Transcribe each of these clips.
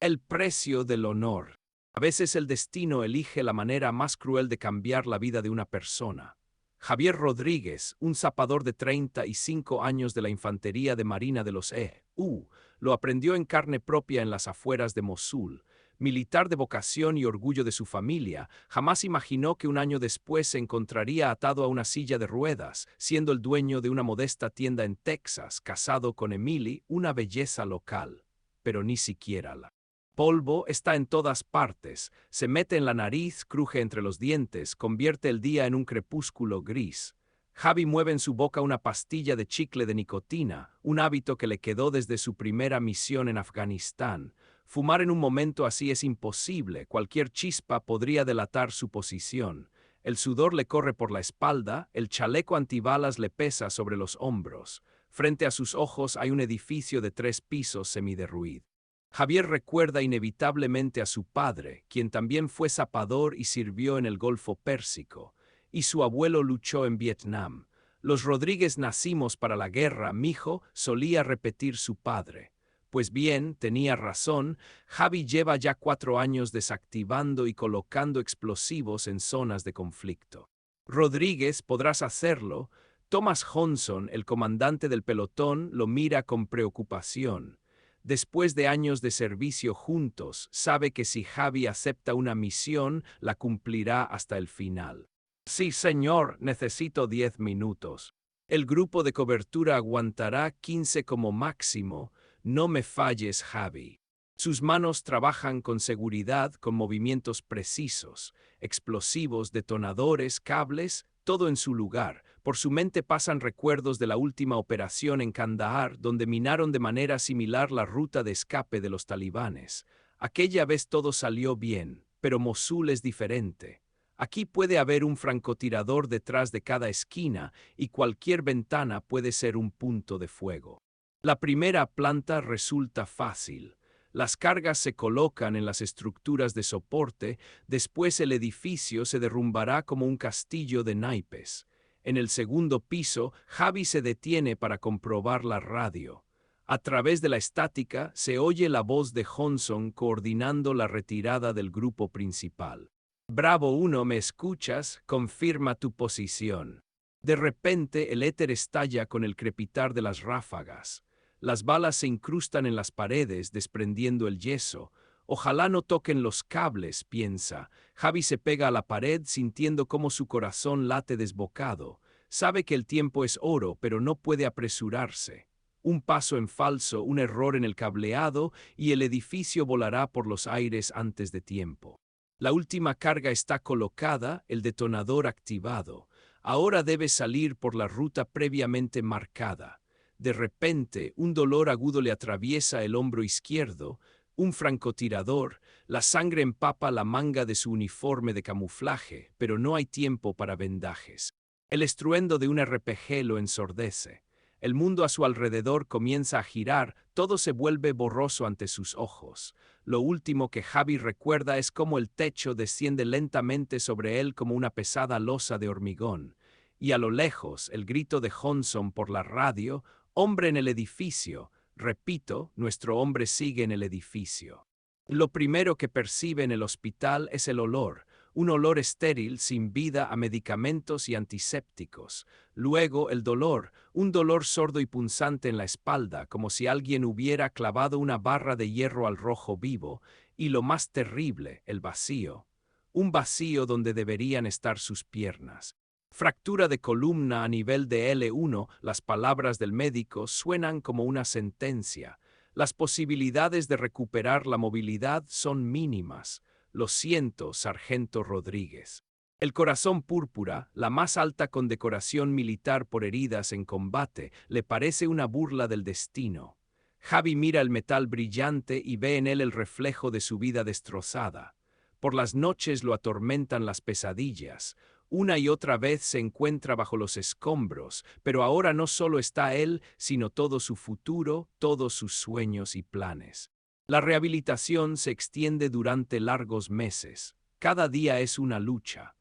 El precio del honor. A veces el destino elige la manera más cruel de cambiar la vida de una persona. Javier Rodríguez, un zapador de 35 años de la Infantería de Marina de los E.U., lo aprendió en carne propia en las afueras de Mosul. Militar de vocación y orgullo de su familia, jamás imaginó que un año después se encontraría atado a una silla de ruedas, siendo el dueño de una modesta tienda en Texas, casado con Emily, una belleza local. Pero ni siquiera la polvo está en todas partes, se mete en la nariz, cruje entre los dientes, convierte el día en un crepúsculo gris. Javi mueve en su boca una pastilla de chicle de nicotina, un hábito que le quedó desde su primera misión en Afganistán. Fumar en un momento así es imposible, cualquier chispa podría delatar su posición. El sudor le corre por la espalda, el chaleco antibalas le pesa sobre los hombros. Frente a sus ojos hay un edificio de 3 pisos semiderruido. Javier recuerda inevitablemente a su padre, quien también fue zapador y sirvió en el Golfo Pérsico, y su abuelo luchó en Vietnam. Los Rodríguez nacimos para la guerra, mijo, solía repetir su padre. Pues bien, tenía razón, Javi lleva ya 4 años desactivando y colocando explosivos en zonas de conflicto. Rodríguez, podrás hacerlo. Thomas Johnson, el comandante del pelotón, lo mira con preocupación. Después de años de servicio juntos, sabe que si Javi acepta una misión, la cumplirá hasta el final. Sí, señor, necesito 10 minutos. El grupo de cobertura aguantará 15 como máximo. No me falles, Javi. Sus manos trabajan con seguridad, con movimientos precisos, explosivos, detonadores, cables, todo en su lugar. Por su mente pasan recuerdos de la última operación en Kandahar, donde minaron de manera similar la ruta de escape de los talibanes. Aquella vez todo salió bien, pero Mosul es diferente. Aquí puede haber un francotirador detrás de cada esquina y cualquier ventana puede ser un punto de fuego. La primera planta resulta fácil. Las cargas se colocan en las estructuras de soporte, después el edificio se derrumbará como un castillo de naipes. En el segundo piso, Javi se detiene para comprobar la radio. A través de la estática se oye la voz de Johnson coordinando la retirada del grupo principal. Bravo 1, ¿me escuchas? Confirma tu posición. De repente el éter estalla con el crepitar de las ráfagas. Las balas se incrustan en las paredes, desprendiendo el yeso. Ojalá no toquen los cables, piensa. Javi se pega a la pared sintiendo cómo su corazón late desbocado. Sabe que el tiempo es oro, pero no puede apresurarse. Un paso en falso, un error en el cableado y el edificio volará por los aires antes de tiempo. La última carga está colocada, el detonador activado. Ahora debe salir por la ruta previamente marcada. De repente, un dolor agudo le atraviesa el hombro izquierdo, un francotirador, la sangre empapa la manga de su uniforme de camuflaje, pero no hay tiempo para vendajes. El estruendo de un RPG lo ensordece. El mundo a su alrededor comienza a girar, todo se vuelve borroso ante sus ojos. Lo último que Javi recuerda es cómo el techo desciende lentamente sobre él como una pesada losa de hormigón. Y a lo lejos, el grito de Johnson por la radio: hombre en el edificio. Repito, nuestro hombre sigue en el edificio. Lo primero que percibe en el hospital es el olor, un olor estéril sin vida a medicamentos y antisépticos. Luego el dolor, un dolor sordo y punzante en la espalda, como si alguien hubiera clavado una barra de hierro al rojo vivo. Y lo más terrible, el vacío. Un vacío donde deberían estar sus piernas. Fractura de columna a nivel de L1, las palabras del médico suenan como una sentencia. Las posibilidades de recuperar la movilidad son mínimas. Lo siento, sargento Rodríguez. El corazón púrpura, la más alta condecoración militar por heridas en combate, le parece una burla del destino. Javi mira el metal brillante y ve en él el reflejo de su vida destrozada. Por las noches lo atormentan las pesadillas. Una y otra vez se encuentra bajo los escombros, pero ahora no solo está él, sino todo su futuro, todos sus sueños y planes. La rehabilitación se extiende durante largos meses. Cada día es una lucha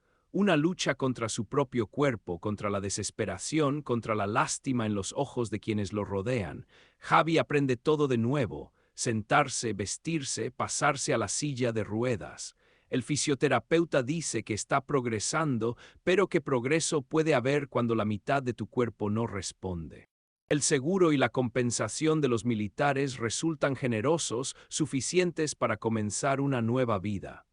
contra su propio cuerpo, contra la desesperación, contra la lástima en los ojos de quienes lo rodean. Javi aprende todo de nuevo. sentarse, vestirse, pasarse a la silla de ruedas. El fisioterapeuta dice que está progresando, pero que progreso puede haber cuando la mitad de tu cuerpo no responde. El seguro y la compensación de los militares resultan generosos, suficientes para comenzar una nueva vida.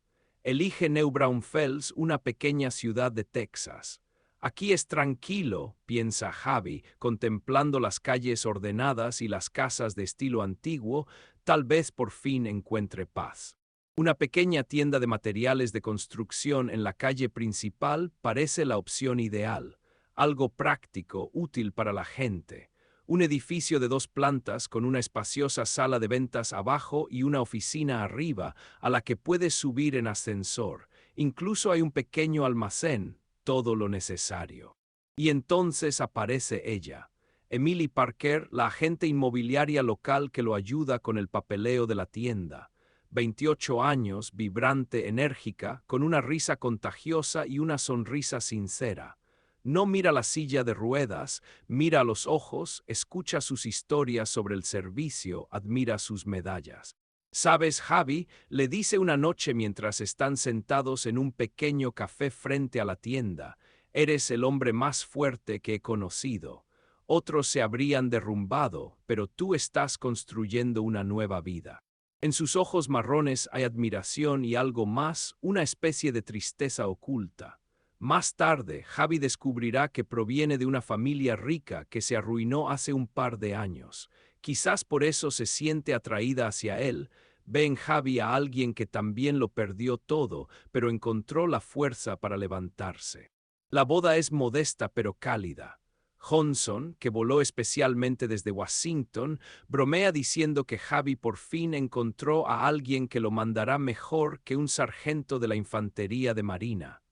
Elige New Braunfels, una pequeña ciudad de Texas. Aquí es tranquilo, piensa Javi, contemplando las calles ordenadas y las casas de estilo antiguo, tal vez por fin encuentre paz. Una pequeña tienda de materiales de construcción en la calle principal parece la opción ideal, algo práctico, útil para la gente. Un edificio de 2 plantas con una espaciosa sala de ventas abajo y una oficina arriba a la que puedes subir en ascensor. Incluso hay un pequeño almacén, todo lo necesario. Y entonces aparece ella, Emily Parker, la agente inmobiliaria local que lo ayuda con el papeleo de la tienda. 28 años, vibrante, enérgica, con una risa contagiosa y una sonrisa sincera. No mira la silla de ruedas, mira a los ojos, escucha sus historias sobre el servicio, admira sus medallas. ¿Sabes, Javi?, le dice una noche mientras están sentados en un pequeño café frente a la tienda, eres el hombre más fuerte que he conocido. Otros se habrían derrumbado, pero tú estás construyendo una nueva vida. En sus ojos marrones hay admiración y algo más, una especie de tristeza oculta. Más tarde, Javi descubrirá que proviene de una familia rica que se arruinó hace un par de años. Quizás por eso se siente atraída hacia él. Ve en Javi a alguien que también lo perdió todo, pero encontró la fuerza para levantarse. La boda es modesta pero cálida. Johnson, que voló especialmente desde Washington, bromea diciendo que Javi por fin encontró a alguien que lo mandará mejor que un sargento de la infantería de marina.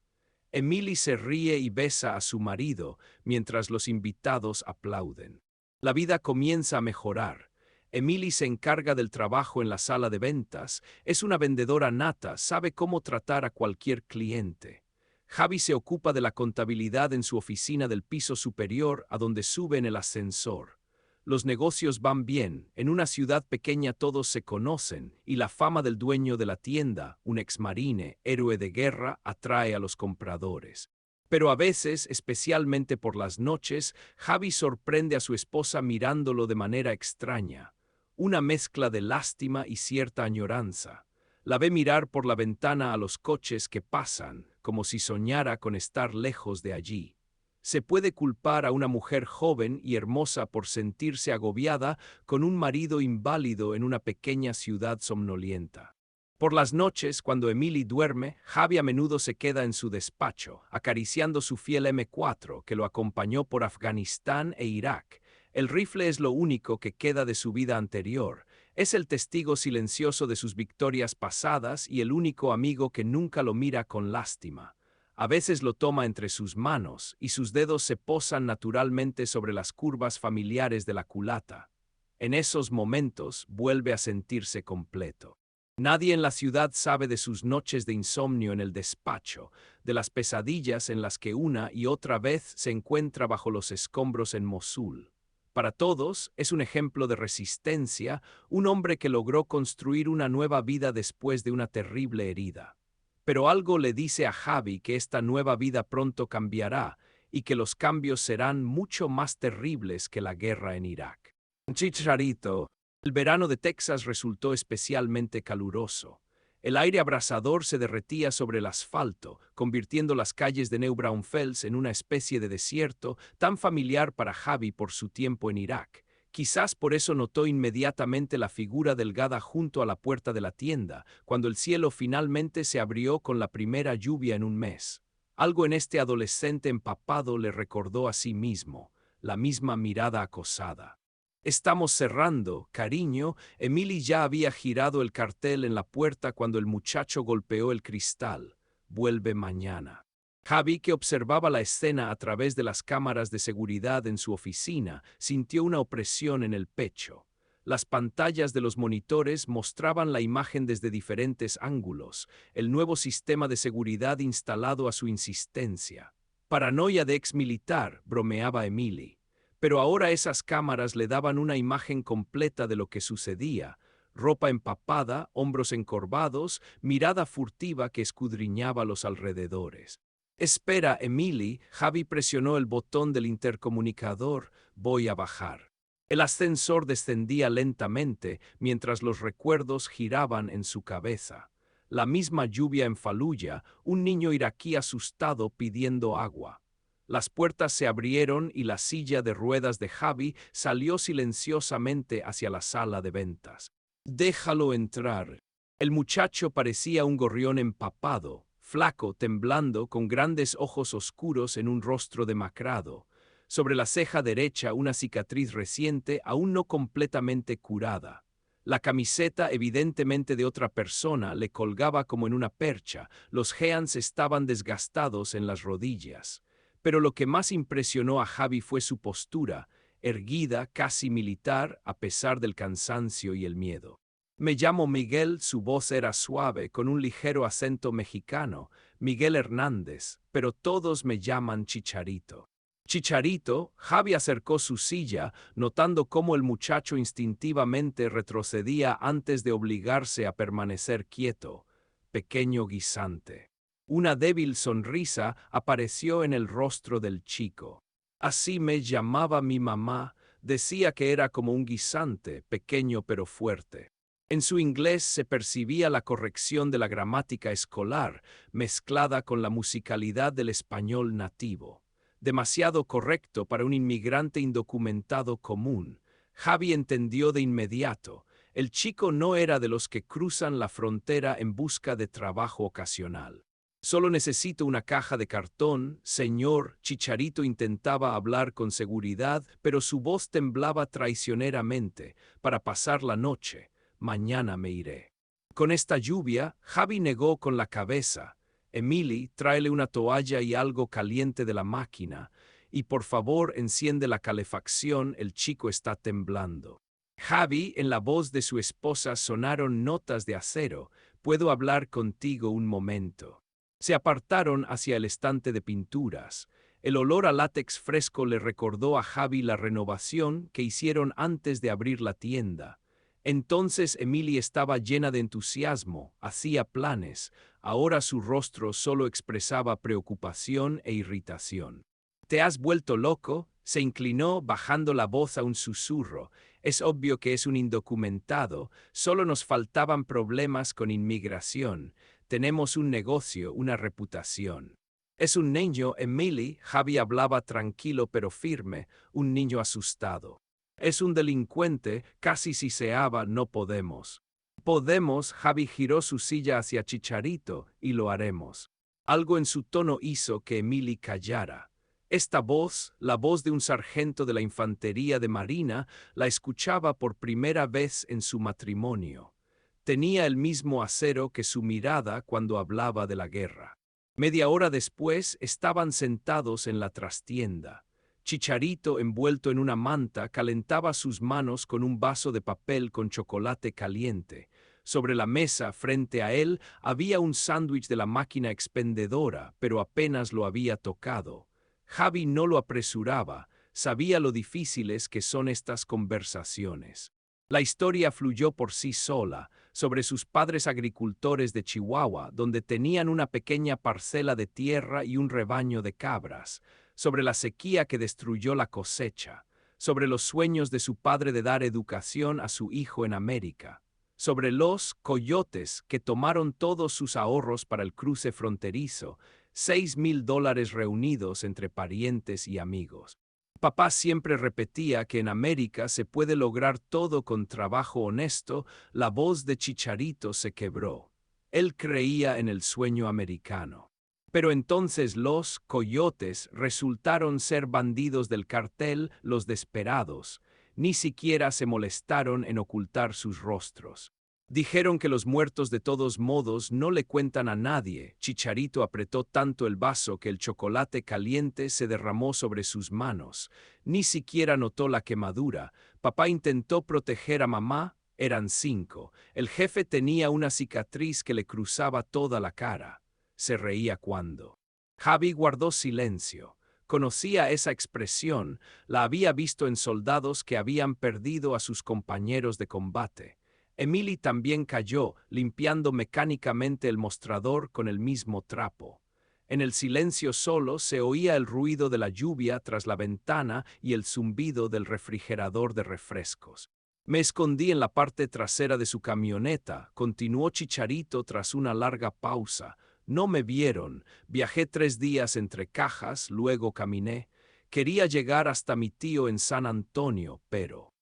Emily se ríe y besa a su marido, mientras los invitados aplauden. La vida comienza a mejorar. Emily se encarga del trabajo en la sala de ventas, es una vendedora nata, sabe cómo tratar a cualquier cliente. Javi se ocupa de la contabilidad en su oficina del piso superior, a donde sube en el ascensor. Los negocios van bien, en una ciudad pequeña todos se conocen, y la fama del dueño de la tienda, un exmarine, héroe de guerra, atrae a los compradores. Pero a veces, especialmente por las noches, Javi sorprende a su esposa mirándolo de manera extraña. Una mezcla de lástima y cierta añoranza. La ve mirar por la ventana a los coches que pasan, como si soñara con estar lejos de allí. Se puede culpar a una mujer joven y hermosa por sentirse agobiada con un marido inválido en una pequeña ciudad somnolienta. Por las noches, cuando Emily duerme, Javi a menudo se queda en su despacho, acariciando su fiel M4 que lo acompañó por Afganistán e Irak. El rifle es lo único que queda de su vida anterior. Es el testigo silencioso de sus victorias pasadas y el único amigo que nunca lo mira con lástima. A veces lo toma entre sus manos y sus dedos se posan naturalmente sobre las curvas familiares de la culata. En esos momentos vuelve a sentirse completo. Nadie en la ciudad sabe de sus noches de insomnio en el despacho, de las pesadillas en las que una y otra vez se encuentra bajo los escombros en Mosul. Para todos, es un ejemplo de resistencia, un hombre que logró construir una nueva vida después de una terrible herida. Pero algo le dice a Javi que esta nueva vida pronto cambiará y que los cambios serán mucho más terribles que la guerra en Irak. Chicharito. El verano de Texas resultó especialmente caluroso. El aire abrasador se derretía sobre el asfalto, convirtiendo las calles de New Braunfels en una especie de desierto tan familiar para Javi por su tiempo en Irak. Quizás por eso notó inmediatamente la figura delgada junto a la puerta de la tienda, cuando el cielo finalmente se abrió con la primera lluvia en un mes. Algo en este adolescente empapado le recordó a sí mismo, la misma mirada acosada. Estamos cerrando, cariño. Emily ya había girado el cartel en la puerta cuando el muchacho golpeó el cristal. Vuelve mañana. Javi, que observaba la escena a través de las cámaras de seguridad en su oficina, sintió una opresión en el pecho. Las pantallas de los monitores mostraban la imagen desde diferentes ángulos, el nuevo sistema de seguridad instalado a su insistencia. Paranoia de exmilitar, bromeaba Emily. Pero ahora esas cámaras le daban una imagen completa de lo que sucedía. ropa empapada, hombros encorvados, mirada furtiva que escudriñaba los alrededores. «Espera, Emily», Javi presionó el botón del intercomunicador. «Voy a bajar». El ascensor descendía lentamente mientras los recuerdos giraban en su cabeza. La misma lluvia en Faluya, un niño iraquí asustado pidiendo agua. Las puertas se abrieron y la silla de ruedas de Javi salió silenciosamente hacia la sala de ventas. «Déjalo entrar». El muchacho parecía un gorrión empapado, flaco, temblando, con grandes ojos oscuros en un rostro demacrado. Sobre la ceja derecha una cicatriz reciente, aún no completamente curada. La camiseta, evidentemente de otra persona, le colgaba como en una percha. Los jeans estaban desgastados en las rodillas. Pero lo que más impresionó a Javi fue su postura, erguida, casi militar, a pesar del cansancio y el miedo. «Me llamo Miguel», su voz era suave, con un ligero acento mexicano. «Miguel Hernández, pero todos me llaman Chicharito». «Chicharito», Javi acercó su silla, notando cómo el muchacho instintivamente retrocedía antes de obligarse a permanecer quieto. «Pequeño guisante». Una débil sonrisa apareció en el rostro del chico. «Así me llamaba mi mamá», decía que era como un guisante, pequeño pero fuerte. En su inglés se percibía la corrección de la gramática escolar, mezclada con la musicalidad del español nativo. Demasiado correcto para un inmigrante indocumentado común. Javi entendió de inmediato. El chico no era de los que cruzan la frontera en busca de trabajo ocasional. «Solo necesito una caja de cartón, señor». Chicharito intentaba hablar con seguridad, pero su voz temblaba traicioneramente. «Para pasar la noche. Mañana me iré». Con esta lluvia, Javi negó con la cabeza. «Emily, tráele una toalla y algo caliente de la máquina. Y por favor, enciende la calefacción, el chico está temblando». Javi, en la voz de su esposa sonaron notas de acero. «¿Puedo hablar contigo un momento?». Se apartaron hacia el estante de pinturas. El olor a látex fresco le recordó a Javi la renovación que hicieron antes de abrir la tienda. Entonces Emily estaba llena de entusiasmo, hacía planes. Ahora su rostro solo expresaba preocupación e irritación. «¿Te has vuelto loco?». Se inclinó, bajando la voz a un susurro. «Es obvio que es un indocumentado. Solo nos faltaban problemas con inmigración. Tenemos un negocio, una reputación». «Es un niño, Emily». Javi hablaba tranquilo pero firme, un niño asustado. «Es un delincuente», casi siseaba. «No podemos». «Podemos». Javi giró su silla hacia Chicharito. «Y lo haremos». Algo en su tono hizo que Emily callara. Esta voz, la voz de un sargento de la infantería de marina, la escuchaba por primera vez en su matrimonio. Tenía el mismo acero que su mirada cuando hablaba de la guerra. Media hora después estaban sentados en la trastienda. Chicharito, envuelto en una manta, calentaba sus manos con un vaso de papel con chocolate caliente. Sobre la mesa, frente a él, había un sándwich de la máquina expendedora, pero apenas lo había tocado. Javi no lo apresuraba, sabía lo difíciles que son estas conversaciones. La historia fluyó por sí sola, sobre sus padres agricultores de Chihuahua, donde tenían una pequeña parcela de tierra y un rebaño de cabras, sobre la sequía que destruyó la cosecha, sobre los sueños de su padre de dar educación a su hijo en América, sobre los coyotes que tomaron todos sus ahorros para el cruce fronterizo, $6,000 reunidos entre parientes y amigos. Papá siempre repetía que en América se puede lograr todo con trabajo honesto. La voz de Chicharito se quebró. Él creía en el sueño americano. Pero entonces los coyotes resultaron ser bandidos del cartel, los desesperados. Ni siquiera se molestaron en ocultar sus rostros. Dijeron que los muertos de todos modos no le cuentan a nadie. Chicharito apretó tanto el vaso que el chocolate caliente se derramó sobre sus manos. Ni siquiera notó la quemadura. Papá intentó proteger a mamá. Eran 5. El jefe tenía una cicatriz que le cruzaba toda la cara. Se reía cuando. Javi guardó silencio. Conocía esa expresión. La había visto en soldados que habían perdido a sus compañeros de combate. Emily también cayó, limpiando mecánicamente el mostrador con el mismo trapo. En el silencio solo se oía el ruido de la lluvia tras la ventana y el zumbido del refrigerador de refrescos. Me escondí en la parte trasera de su camioneta, continuó Chicharito tras una larga pausa. No me vieron, viajé 3 días entre cajas, luego caminé. Quería llegar hasta mi tío en San Antonio, pero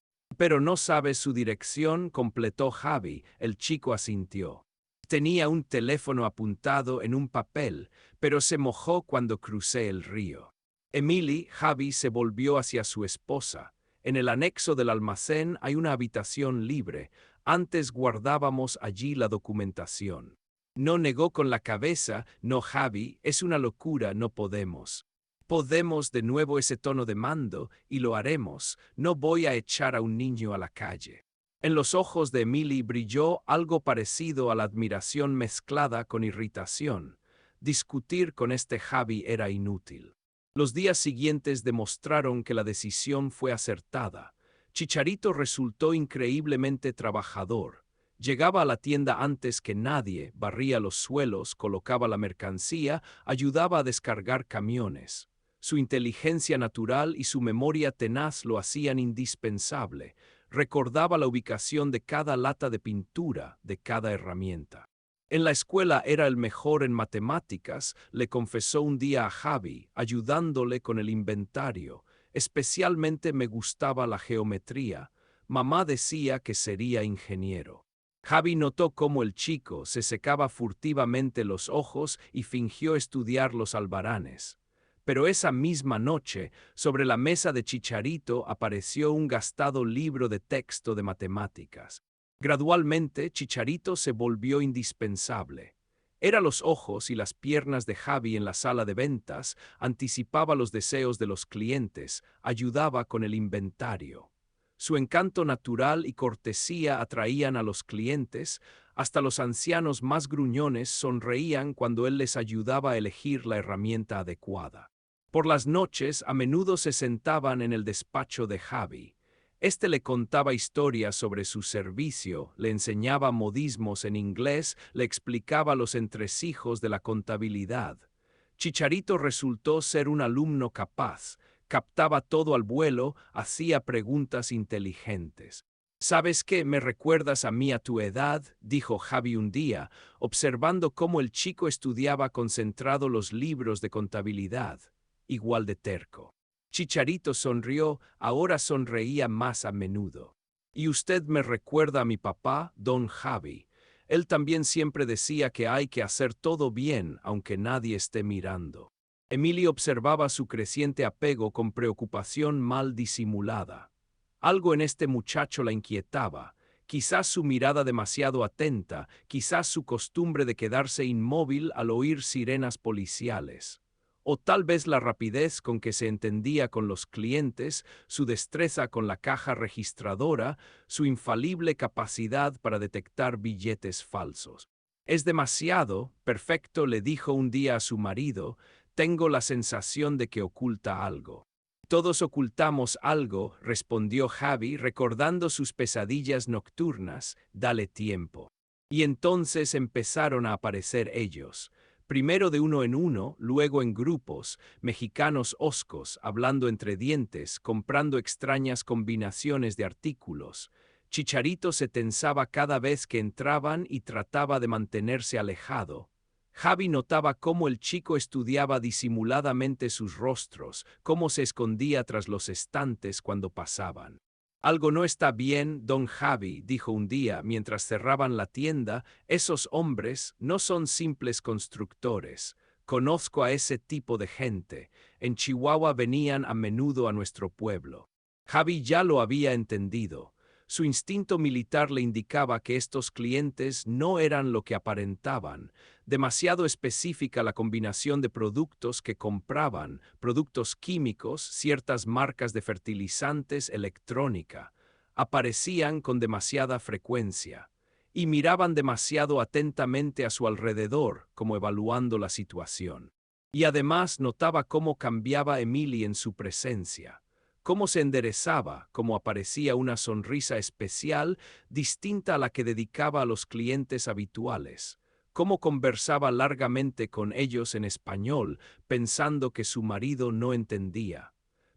no sabes su dirección, completó Javi, el chico asintió. Tenía un teléfono apuntado en un papel, pero se mojó cuando crucé el río. Javi se volvió hacia su esposa. En el anexo del almacén hay una habitación libre. Antes guardábamos allí la documentación. No negó con la cabeza. No, Javi, es una locura, no podemos. Podemos de nuevo ese tono de mando, y lo haremos. No voy a echar a un niño a la calle. En los ojos de Emily brilló algo parecido a la admiración mezclada con irritación. Discutir con este Javi era inútil. Los días siguientes demostraron que la decisión fue acertada. Chicharito resultó increíblemente trabajador. Llegaba a la tienda antes que nadie, barría los suelos, colocaba la mercancía, ayudaba a descargar camiones. Su inteligencia natural y su memoria tenaz lo hacían indispensable. Recordaba la ubicación de cada lata de pintura, de cada herramienta. En la escuela era el mejor en matemáticas, le confesó un día a Javi, ayudándole con el inventario. Especialmente me gustaba la geometría. Mamá decía que sería ingeniero. Javi notó cómo el chico se secaba furtivamente los ojos y fingió estudiar los albaranes. Pero esa misma noche, sobre la mesa de Chicharito apareció un gastado libro de texto de matemáticas. Gradualmente, Chicharito se volvió indispensable. Era los ojos y las piernas de Javi en la sala de ventas, anticipaba los deseos de los clientes, ayudaba con el inventario. Su encanto natural y cortesía atraían a los clientes, hasta los ancianos más gruñones sonreían cuando él les ayudaba a elegir la herramienta adecuada. Por las noches, a menudo se sentaban en el despacho de Javi. Este le contaba historias sobre su servicio, le enseñaba modismos en inglés, le explicaba los entresijos de la contabilidad. Chicharito resultó ser un alumno capaz, captaba todo al vuelo, hacía preguntas inteligentes. «¿Sabes qué? Me recuerdas a mí a tu edad», dijo Javi un día, observando cómo el chico estudiaba concentrado los libros de contabilidad. Igual de terco. Chicharito sonrió, ahora sonreía más a menudo. «Y usted me recuerda a mi papá, don Javi. Él también siempre decía que hay que hacer todo bien, aunque nadie esté mirando». Emily observaba su creciente apego con preocupación mal disimulada. Algo en este muchacho la inquietaba, quizás su mirada demasiado atenta, quizás su costumbre de quedarse inmóvil al oír sirenas policiales. O tal vez la rapidez con que se entendía con los clientes, su destreza con la caja registradora, su infalible capacidad para detectar billetes falsos. «Es demasiado, perfecto», le dijo un día a su marido, «tengo la sensación de que oculta algo». «Todos ocultamos algo», respondió Javi, recordando sus pesadillas nocturnas, «dale tiempo». Y entonces empezaron a aparecer ellos. Primero de uno en uno, luego en grupos, mexicanos hoscos, hablando entre dientes, comprando extrañas combinaciones de artículos. Chicharito se tensaba cada vez que entraban y trataba de mantenerse alejado. Javi notaba cómo el chico estudiaba disimuladamente sus rostros, cómo se escondía tras los estantes cuando pasaban. «Algo no está bien, don Javi», dijo un día mientras cerraban la tienda, «esos hombres no son simples constructores. Conozco a ese tipo de gente. En Chihuahua venían a menudo a nuestro pueblo». Javi ya lo había entendido. Su instinto militar le indicaba que estos clientes no eran lo que aparentaban. Demasiado específica la combinación de productos que compraban, productos químicos, ciertas marcas de fertilizantes, electrónica. Aparecían con demasiada frecuencia. Y miraban demasiado atentamente a su alrededor, como evaluando la situación. Y además notaba cómo cambiaba Emily en su presencia. cómo se enderezaba, cómo aparecía una sonrisa especial distinta a la que dedicaba a los clientes habituales, cómo conversaba largamente con ellos en español, pensando que su marido no entendía.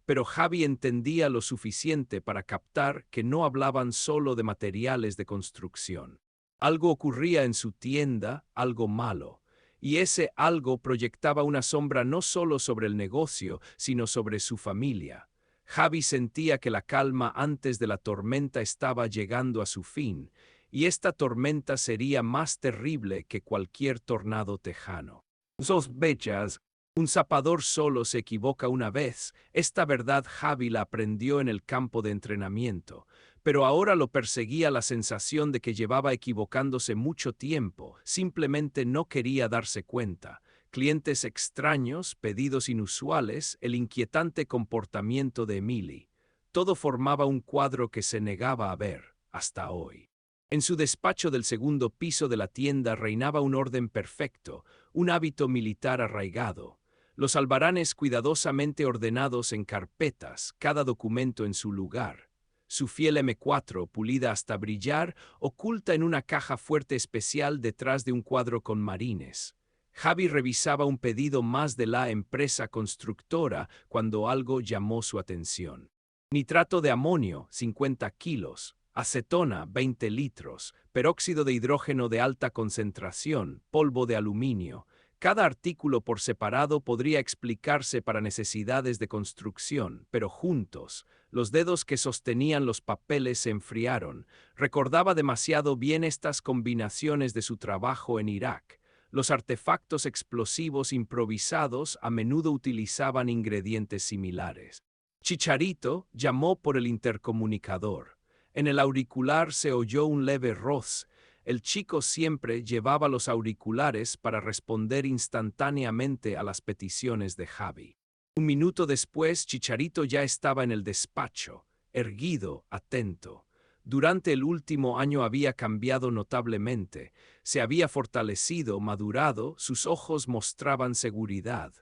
Pero Javi entendía lo suficiente para captar que no hablaban solo de materiales de construcción. Algo ocurría en su tienda, algo malo, y ese algo proyectaba una sombra no solo sobre el negocio, sino sobre su familia. Javi sentía que la calma antes de la tormenta estaba llegando a su fin, y esta tormenta sería más terrible que cualquier tornado tejano. Sospechas. Un zapador solo se equivoca una vez. Esta verdad Javi la aprendió en el campo de entrenamiento, pero ahora lo perseguía la sensación de que llevaba equivocándose mucho tiempo, simplemente no quería darse cuenta. Clientes extraños, pedidos inusuales, el inquietante comportamiento de Emily. Todo formaba un cuadro que se negaba a ver, hasta hoy. En su despacho del segundo piso de la tienda reinaba un orden perfecto, un hábito militar arraigado. Los albaranes cuidadosamente ordenados en carpetas, cada documento en su lugar. Su fiel M4, pulida hasta brillar, oculta en una caja fuerte especial detrás de un cuadro con marines. Javi revisaba un pedido más de la empresa constructora cuando algo llamó su atención. Nitrato de amonio, 50 kilos. Acetona, 20 litros. Peróxido de hidrógeno de alta concentración. Polvo de aluminio. Cada artículo por separado podría explicarse para necesidades de construcción, pero juntos, los dedos que sostenían los papeles se enfriaron. Recordaba demasiado bien estas combinaciones de su trabajo en Irak. Los artefactos explosivos improvisados a menudo utilizaban ingredientes similares. Chicharito llamó por el intercomunicador. En el auricular se oyó un leve roz. El chico siempre llevaba los auriculares para responder instantáneamente a las peticiones de Javi. Un minuto después, Chicharito ya estaba en el despacho, erguido, atento. Durante el último año había cambiado notablemente, se había fortalecido, madurado, sus ojos mostraban seguridad.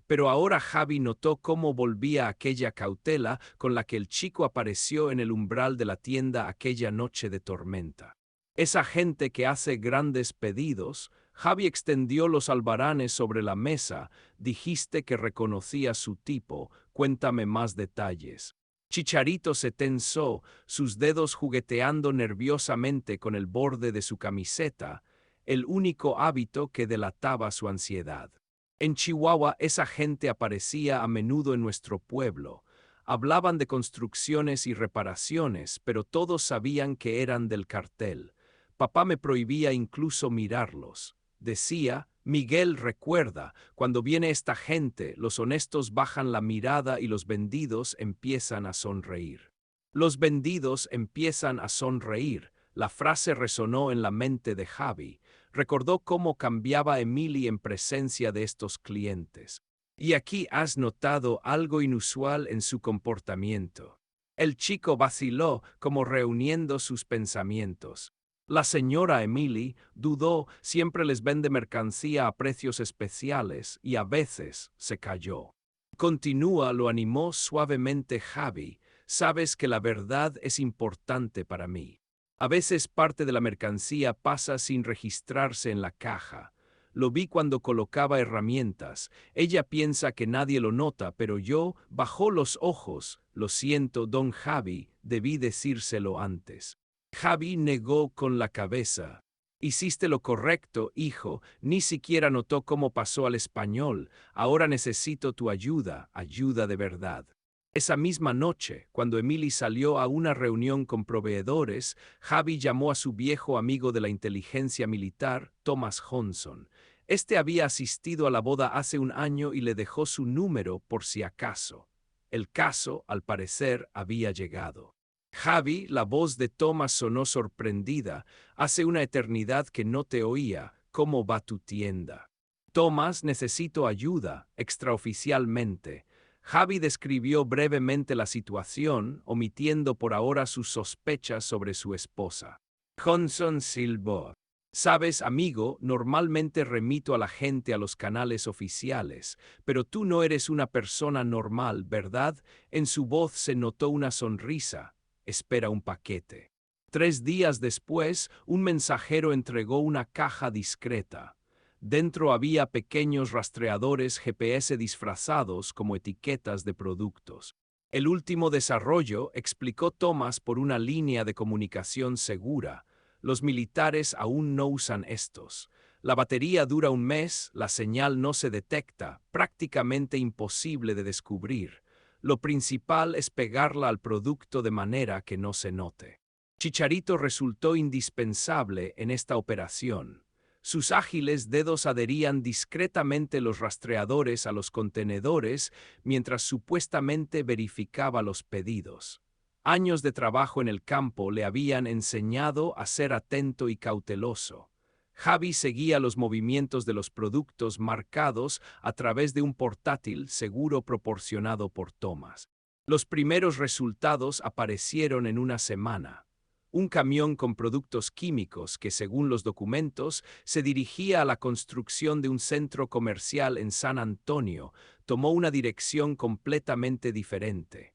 Pero ahora Javi notó cómo volvía aquella cautela con la que el chico apareció en el umbral de la tienda aquella noche de tormenta. Esa gente que hace grandes pedidos. Javi extendió los albaranes sobre la mesa. Dijiste que reconocía su tipo, cuéntame más detalles. Chicharito se tensó, sus dedos jugueteando nerviosamente con el borde de su camiseta, el único hábito que delataba su ansiedad. En Chihuahua esa gente aparecía a menudo en nuestro pueblo. Hablaban de construcciones y reparaciones, pero todos sabían que eran del cartel. Papá me prohibía incluso mirarlos. Decía, Miguel, recuerda, cuando viene esta gente, los honestos bajan la mirada y los vendidos empiezan a sonreír. Los vendidos empiezan a sonreír. La frase resonó en la mente de Javi. Recordó cómo cambiaba Emily en presencia de estos clientes. Y aquí has notado algo inusual en su comportamiento. El chico vaciló, como reuniendo sus pensamientos. La señora Emily dudó, siempre les vende mercancía a precios especiales, y a veces se calló. Continúa, lo animó suavemente Javi. Sabes que la verdad es importante para mí. A veces parte de la mercancía pasa sin registrarse en la caja. Lo vi cuando colocaba herramientas. Ella piensa que nadie lo nota, pero yo, bajó los ojos. Lo siento, don Javi, debí decírselo antes. Javi negó con la cabeza. Hiciste lo correcto, hijo. Ni siquiera notó cómo pasó al español. Ahora necesito tu ayuda, ayuda de verdad. Esa misma noche, cuando Emily salió a una reunión con proveedores, Javi llamó a su viejo amigo de la inteligencia militar, Thomas Johnson. Este había asistido a la boda hace un año y le dejó su número por si acaso. El caso, al parecer, había llegado. Javi, la voz de Thomas sonó sorprendida. Hace una eternidad que no te oía. ¿Cómo va tu tienda? Thomas, necesito ayuda, extraoficialmente. Javi describió brevemente la situación, omitiendo por ahora sus sospechas sobre su esposa. Johnson silbó. Sabes, amigo, normalmente remito a la gente a los canales oficiales, pero tú no eres una persona normal, ¿verdad? En su voz se notó una sonrisa. Espera un paquete. 3 días después, un mensajero entregó una caja discreta. Dentro había pequeños rastreadores GPS disfrazados como etiquetas de productos. El último desarrollo, explicó Thomas, por una línea de comunicación segura. Los militares aún no usan estos. La batería dura un mes, la señal no se detecta, prácticamente imposible de descubrir. Lo principal es pegarla al producto de manera que no se note. Chicharito resultó indispensable en esta operación. Sus ágiles dedos adherían discretamente los rastreadores a los contenedores mientras supuestamente verificaba los pedidos. Años de trabajo en el campo le habían enseñado a ser atento y cauteloso. Javi seguía los movimientos de los productos marcados a través de un portátil seguro proporcionado por Thomas. Los primeros resultados aparecieron en una semana. Un camión con productos químicos que, según los documentos, se dirigía a la construcción de un centro comercial en San Antonio, tomó una dirección completamente diferente.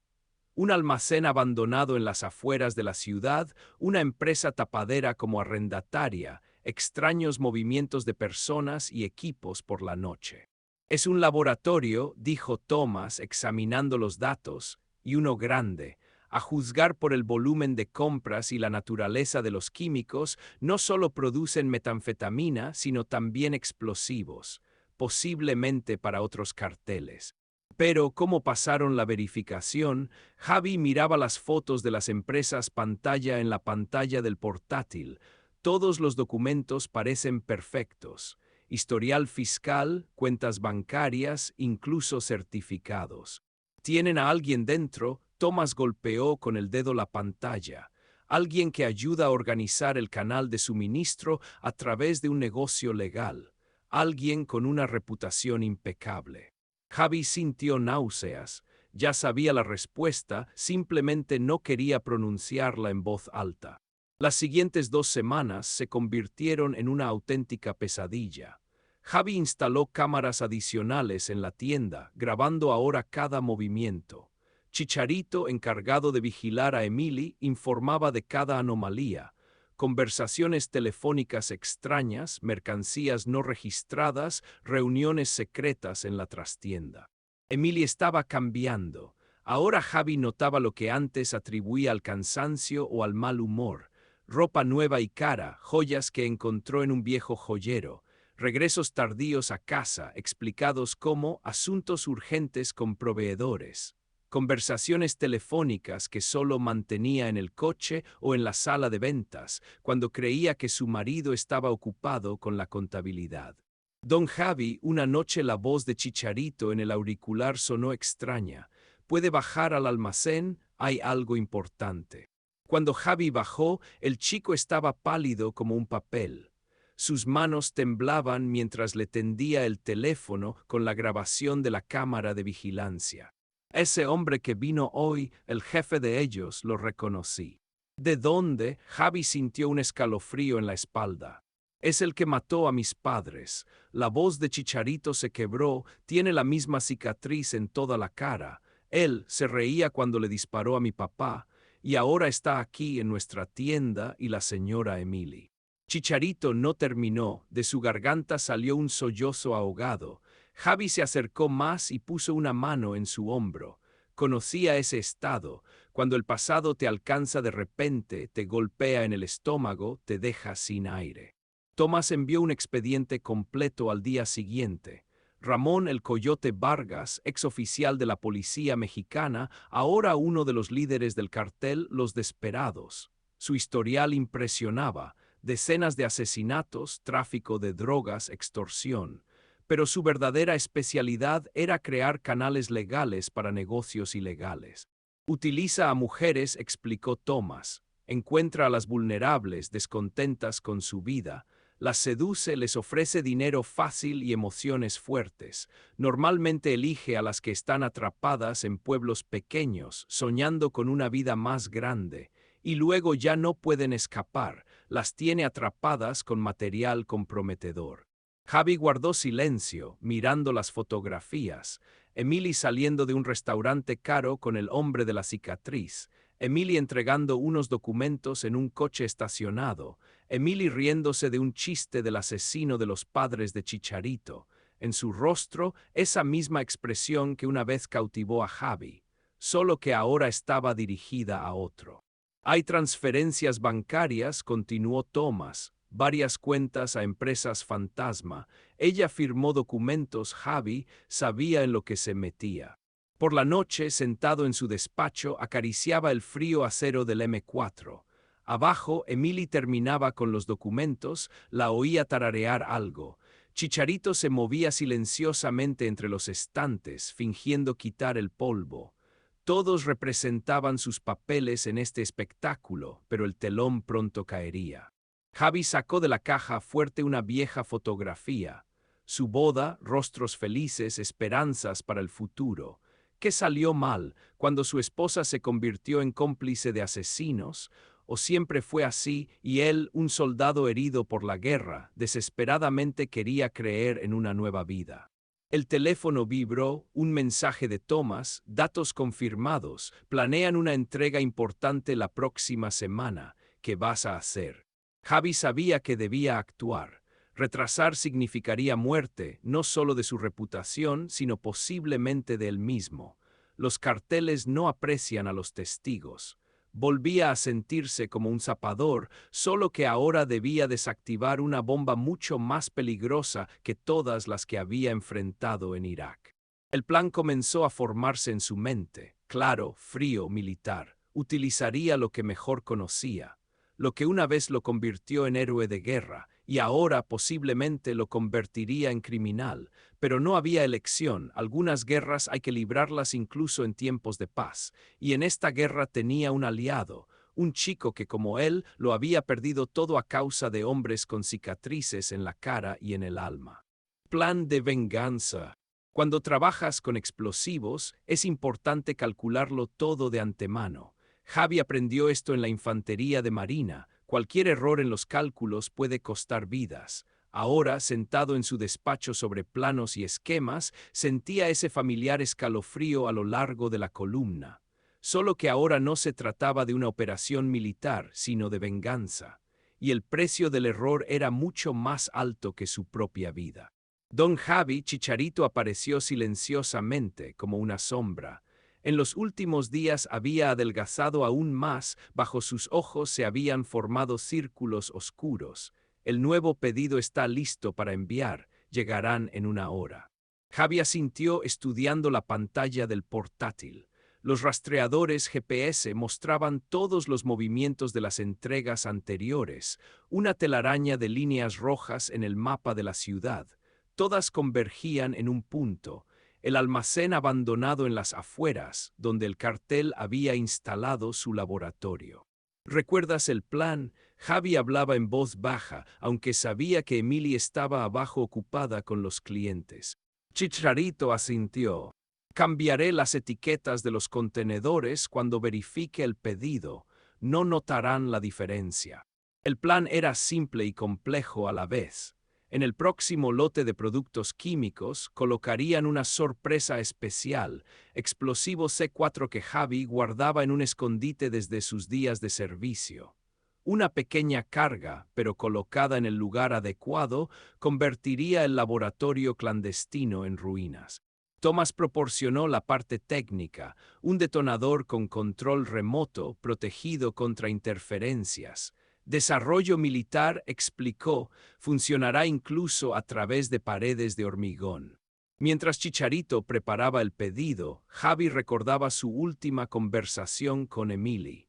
Un almacén abandonado en las afueras de la ciudad, una empresa tapadera como arrendataria, extraños movimientos de personas y equipos por la noche. Es un laboratorio, dijo Thomas examinando los datos, y uno grande. A juzgar por el volumen de compras y la naturaleza de los químicos, no solo producen metanfetamina, sino también explosivos, posiblemente para otros carteles. Pero, ¿cómo pasaron la verificación? Javi miraba las fotos de las empresas pantalla en la pantalla del portátil. Todos los documentos parecen perfectos. Historial fiscal, cuentas bancarias, incluso certificados. ¿Tienen a alguien dentro? Thomas golpeó con el dedo la pantalla. Alguien que ayuda a organizar el canal de suministro a través de un negocio legal. Alguien con una reputación impecable. Javi sintió náuseas. Ya sabía la respuesta, simplemente no quería pronunciarla en voz alta. Las siguientes 2 semanas se convirtieron en una auténtica pesadilla. Javi instaló cámaras adicionales en la tienda, grabando ahora cada movimiento. Chicharito, encargado de vigilar a Emily, informaba de cada anomalía. Conversaciones telefónicas extrañas, mercancías no registradas, reuniones secretas en la trastienda. Emily estaba cambiando. Ahora Javi notaba lo que antes atribuía al cansancio o al mal humor. Ropa nueva y cara, joyas que encontró en un viejo joyero, regresos tardíos a casa explicados como asuntos urgentes con proveedores. Conversaciones telefónicas que solo mantenía en el coche o en la sala de ventas, cuando creía que su marido estaba ocupado con la contabilidad. Don Javi, una noche la voz de Chicharito en el auricular sonó extraña. ¿Puede bajar al almacén? Hay algo importante. Cuando Javi bajó, el chico estaba pálido como un papel. Sus manos temblaban mientras le tendía el teléfono con la grabación de la cámara de vigilancia. Ese hombre que vino hoy, el jefe de ellos, lo reconocí. ¿De dónde? Javi sintió un escalofrío en la espalda. Es el que mató a mis padres. La voz de Chicharito se quebró, tiene la misma cicatriz en toda la cara. Él se reía cuando le disparó a mi papá, y ahora está aquí en nuestra tienda y la señora Emily. Chicharito no terminó, de su garganta salió un sollozo ahogado. Javi se acercó más y puso una mano en su hombro. Conocía ese estado, cuando el pasado te alcanza de repente, te golpea en el estómago, te deja sin aire. Tomás envió un expediente completo al día siguiente. Ramón el Coyote Vargas, exoficial de la policía mexicana, ahora uno de los líderes del cartel Los Desperados. Su historial impresionaba, decenas de asesinatos, tráfico de drogas, extorsión. Pero su verdadera especialidad era crear canales legales para negocios ilegales. Utiliza a mujeres, explicó Thomas. Encuentra a las vulnerables, descontentas con su vida. Las seduce, les ofrece dinero fácil y emociones fuertes. Normalmente elige a las que están atrapadas en pueblos pequeños, soñando con una vida más grande. Y luego ya no pueden escapar. las tiene atrapadas con material comprometedor. Javi guardó silencio, mirando las fotografías. Emily saliendo de un restaurante caro con el hombre de la cicatriz. Emily entregando unos documentos en un coche estacionado. Emily riéndose de un chiste del asesino de los padres de Chicharito. En su rostro, esa misma expresión que una vez cautivó a Javi, solo que ahora estaba dirigida a otro. Hay transferencias bancarias, continuó Thomas, varias cuentas a empresas fantasma. Ella firmó documentos, Javi sabía en lo que se metía. Por la noche, sentado en su despacho, acariciaba el frío acero del M4. Abajo, Emily terminaba con los documentos, la oía tararear algo. Chicharito se movía silenciosamente entre los estantes, fingiendo quitar el polvo. Todos representaban sus papeles en este espectáculo, pero el telón pronto caería. Javi sacó de la caja fuerte una vieja fotografía. Su boda, rostros felices, esperanzas para el futuro. ¿Qué salió mal cuando su esposa se convirtió en cómplice de asesinos? ¿O siempre fue así y él, un soldado herido por la guerra, desesperadamente quería creer en una nueva vida? El teléfono vibró, un mensaje de Thomas, datos confirmados, planean una entrega importante la próxima semana. ¿Qué vas a hacer? Javi sabía que debía actuar. Retrasar significaría muerte, no solo de su reputación, sino posiblemente de él mismo. Los carteles no aprecian a los testigos. Volvía a sentirse como un zapador, solo que ahora debía desactivar una bomba mucho más peligrosa que todas las que había enfrentado en Irak. El plan comenzó a formarse en su mente, claro, frío, militar. Utilizaría lo que mejor conocía, lo que una vez lo convirtió en héroe de guerra, y ahora posiblemente lo convertiría en criminal. Pero no había elección, algunas guerras hay que librarlas incluso en tiempos de paz, y en esta guerra tenía un aliado, un chico que como él lo había perdido todo a causa de hombres con cicatrices en la cara y en el alma. Plan de venganza. Cuando trabajas con explosivos, es importante calcularlo todo de antemano. Javi aprendió esto en la infantería de marina. Cualquier error en los cálculos puede costar vidas. Ahora, sentado en su despacho sobre planos y esquemas, sentía ese familiar escalofrío a lo largo de la columna. Solo que ahora no se trataba de una operación militar, sino de venganza. Y el precio del error era mucho más alto que su propia vida. Don Javi Chicharito apareció silenciosamente, como una sombra. En los últimos días había adelgazado aún más, bajo sus ojos se habían formado círculos oscuros. El nuevo pedido está listo para enviar, llegarán en una hora. Javi asintió estudiando la pantalla del portátil. Los rastreadores GPS mostraban todos los movimientos de las entregas anteriores, una telaraña de líneas rojas en el mapa de la ciudad. Todas convergían en un punto, el almacén abandonado en las afueras, donde el cartel había instalado su laboratorio. ¿Recuerdas el plan? Javi hablaba en voz baja, aunque sabía que Emily estaba abajo ocupada con los clientes. Chicharito asintió. Cambiaré las etiquetas de los contenedores cuando verifique el pedido. No notarán la diferencia. El plan era simple y complejo a la vez. En el próximo lote de productos químicos colocarían una sorpresa especial, explosivo C4 que Javi guardaba en un escondite desde sus días de servicio. Una pequeña carga, pero colocada en el lugar adecuado, convertiría el laboratorio clandestino en ruinas. Thomas proporcionó la parte técnica, un detonador con control remoto protegido contra interferencias. Desarrollo militar, explicó, funcionará incluso a través de paredes de hormigón. Mientras Chicharito preparaba el pedido, Javi recordaba su última conversación con Emily.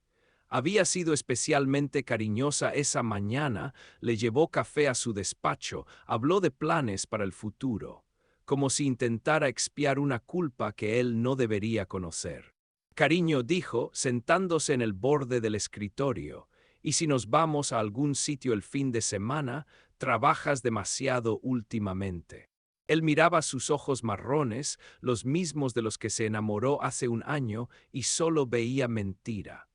Había sido especialmente cariñosa esa mañana, le llevó café a su despacho, habló de planes para el futuro, como si intentara expiar una culpa que él no debería conocer. Cariño, dijo, sentándose en el borde del escritorio. Y si nos vamos a algún sitio el fin de semana, trabajas demasiado últimamente. Él miraba sus ojos marrones, los mismos de los que se enamoró hace un año, y solo veía mentira.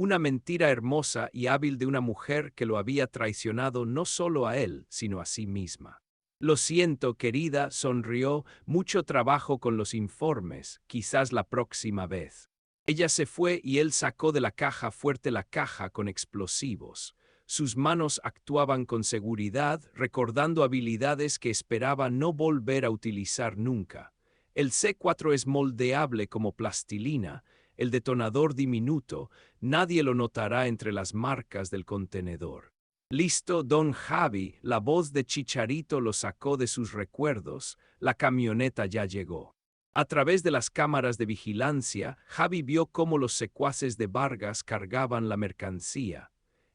Una mentira hermosa y hábil de una mujer que lo había traicionado no solo a él, sino a sí misma. Lo siento, querida, sonrió, mucho trabajo con los informes, quizás la próxima vez. Ella se fue y él sacó de la caja fuerte la caja con explosivos. Sus manos actuaban con seguridad, recordando habilidades que esperaba no volver a utilizar nunca. El C4 es moldeable como plastilina, el detonador diminuto, nadie lo notará entre las marcas del contenedor. Listo, don Javi, la voz de Chicharito lo sacó de sus recuerdos, la camioneta ya llegó. A través de las cámaras de vigilancia, Javi vio cómo los secuaces de Vargas cargaban la mercancía.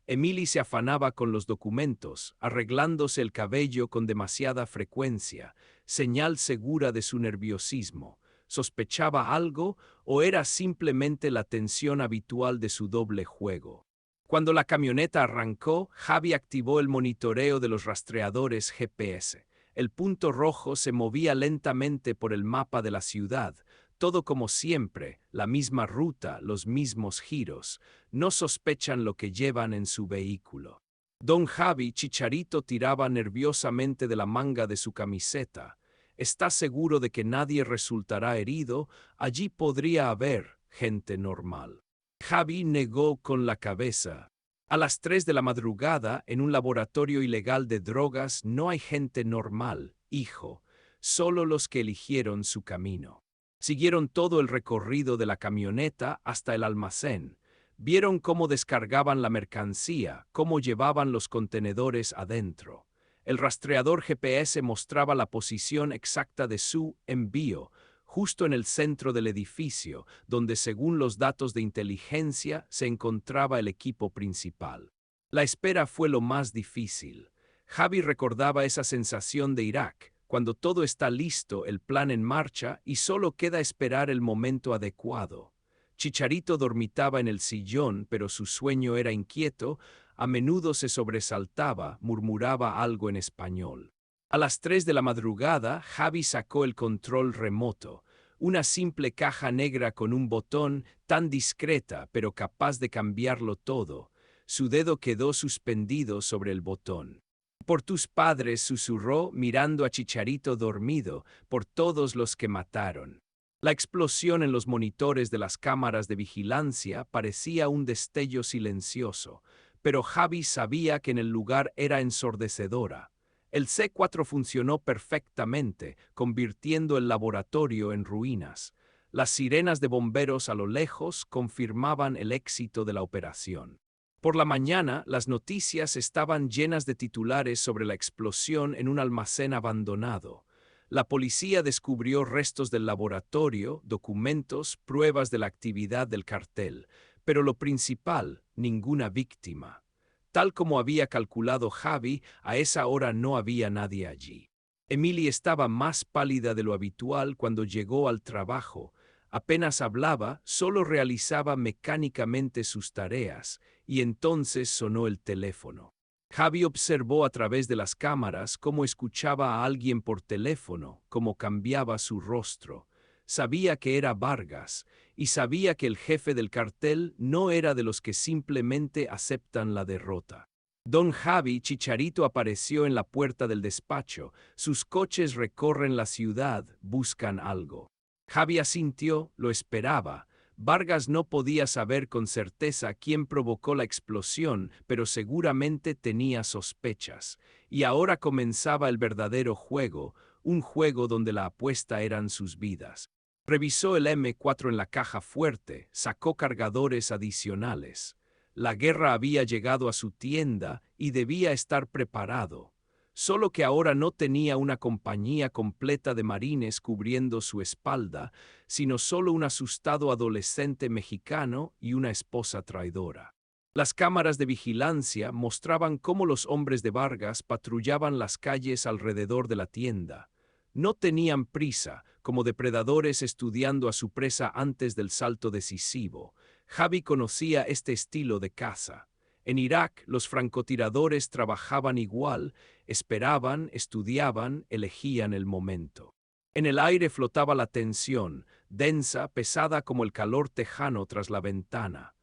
Emily se afanaba con los documentos, arreglándose el cabello con demasiada frecuencia, señal segura de su nerviosismo. ¿Sospechaba algo o era simplemente la tensión habitual de su doble juego? Cuando la camioneta arrancó, Javi activó el monitoreo de los rastreadores GPS. El punto rojo se movía lentamente por el mapa de la ciudad, todo como siempre, la misma ruta, los mismos giros. No sospechan lo que llevan en su vehículo. Don Javi, Chicharito tiraba nerviosamente de la manga de su camiseta. ¿Está seguro de que nadie resultará herido? Allí podría haber gente normal. Javi negó con la cabeza. A las 3 de la madrugada, en un laboratorio ilegal de drogas, no hay gente normal, hijo, solo los que eligieron su camino. Siguieron todo el recorrido de la camioneta hasta el almacén. Vieron cómo descargaban la mercancía, cómo llevaban los contenedores adentro. El rastreador GPS mostraba la posición exacta de su envío, justo en el centro del edificio, donde según los datos de inteligencia se encontraba el equipo principal. La espera fue lo más difícil. Javi recordaba esa sensación de Irak, cuando todo está listo, el plan en marcha y solo queda esperar el momento adecuado. Chicharito dormitaba en el sillón, pero su sueño era inquieto, a menudo se sobresaltaba, murmuraba algo en español. A las 3 de la madrugada, Javi sacó el control remoto, una simple caja negra con un botón tan discreta pero capaz de cambiarlo todo. Su dedo quedó suspendido sobre el botón. Por tus padres, susurró, mirando a Chicharito dormido, por todos los que mataron. La explosión en los monitores de las cámaras de vigilancia parecía un destello silencioso, pero Javi sabía que en el lugar era ensordecedora. El C4 funcionó perfectamente, convirtiendo el laboratorio en ruinas. Las sirenas de bomberos a lo lejos confirmaban el éxito de la operación. Por la mañana, las noticias estaban llenas de titulares sobre la explosión en un almacén abandonado. La policía descubrió restos del laboratorio, documentos, pruebas de la actividad del cartel, pero lo principal, ninguna víctima. Tal como había calculado Javi, a esa hora no había nadie allí. Emily estaba más pálida de lo habitual cuando llegó al trabajo. Apenas hablaba, solo realizaba mecánicamente sus tareas, y entonces sonó el teléfono. Javi observó a través de las cámaras cómo escuchaba a alguien por teléfono, cómo cambiaba su rostro. Sabía que era Vargas, y sabía que el jefe del cartel no era de los que simplemente aceptan la derrota. Don Javi, Chicharito apareció en la puerta del despacho. Sus coches recorren la ciudad, buscan algo. Javi asintió, lo esperaba. Vargas no podía saber con certeza quién provocó la explosión, pero seguramente tenía sospechas. Y ahora comenzaba el verdadero juego, un juego donde la apuesta eran sus vidas. Revisó el M4 en la caja fuerte, sacó cargadores adicionales. La guerra había llegado a su tienda y debía estar preparado. Solo que ahora no tenía una compañía completa de marines cubriendo su espalda, sino solo un asustado adolescente mexicano y una esposa traidora. Las cámaras de vigilancia mostraban cómo los hombres de Vargas patrullaban las calles alrededor de la tienda. No tenían prisa, como depredadores estudiando a su presa antes del salto decisivo. Javi conocía este estilo de caza. En Irak, los francotiradores trabajaban igual, esperaban, estudiaban, elegían el momento. En el aire flotaba la tensión, densa, pesada como el calor tejano tras la ventana.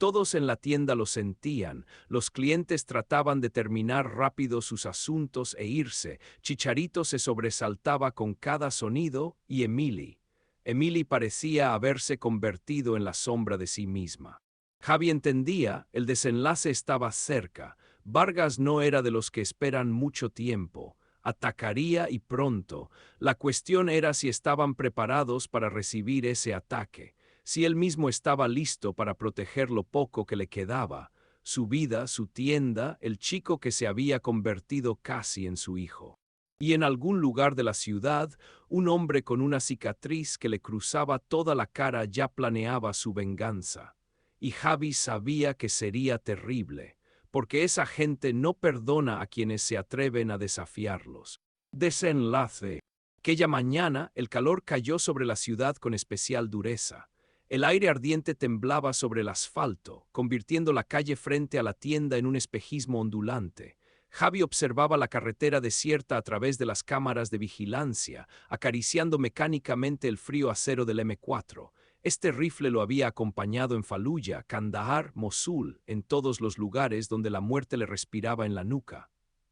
Todos en la tienda lo sentían, los clientes trataban de terminar rápido sus asuntos e irse, Chicharito se sobresaltaba con cada sonido y Emily parecía haberse convertido en la sombra de sí misma. Javi entendía, el desenlace estaba cerca, Vargas no era de los que esperan mucho tiempo, atacaría y pronto, la cuestión era si estaban preparados para recibir ese ataque. Si él mismo estaba listo para proteger lo poco que le quedaba, su vida, su tienda, el chico que se había convertido casi en su hijo. Y en algún lugar de la ciudad, un hombre con una cicatriz que le cruzaba toda la cara ya planeaba su venganza. Y Javi sabía que sería terrible, porque esa gente no perdona a quienes se atreven a desafiarlos. Desenlace. Aquella mañana, el calor cayó sobre la ciudad con especial dureza. El aire ardiente temblaba sobre el asfalto, convirtiendo la calle frente a la tienda en un espejismo ondulante. Javi observaba la carretera desierta a través de las cámaras de vigilancia, acariciando mecánicamente el frío acero del M4. Este rifle lo había acompañado en Fallujah, Kandahar, Mosul, en todos los lugares donde la muerte le respiraba en la nuca.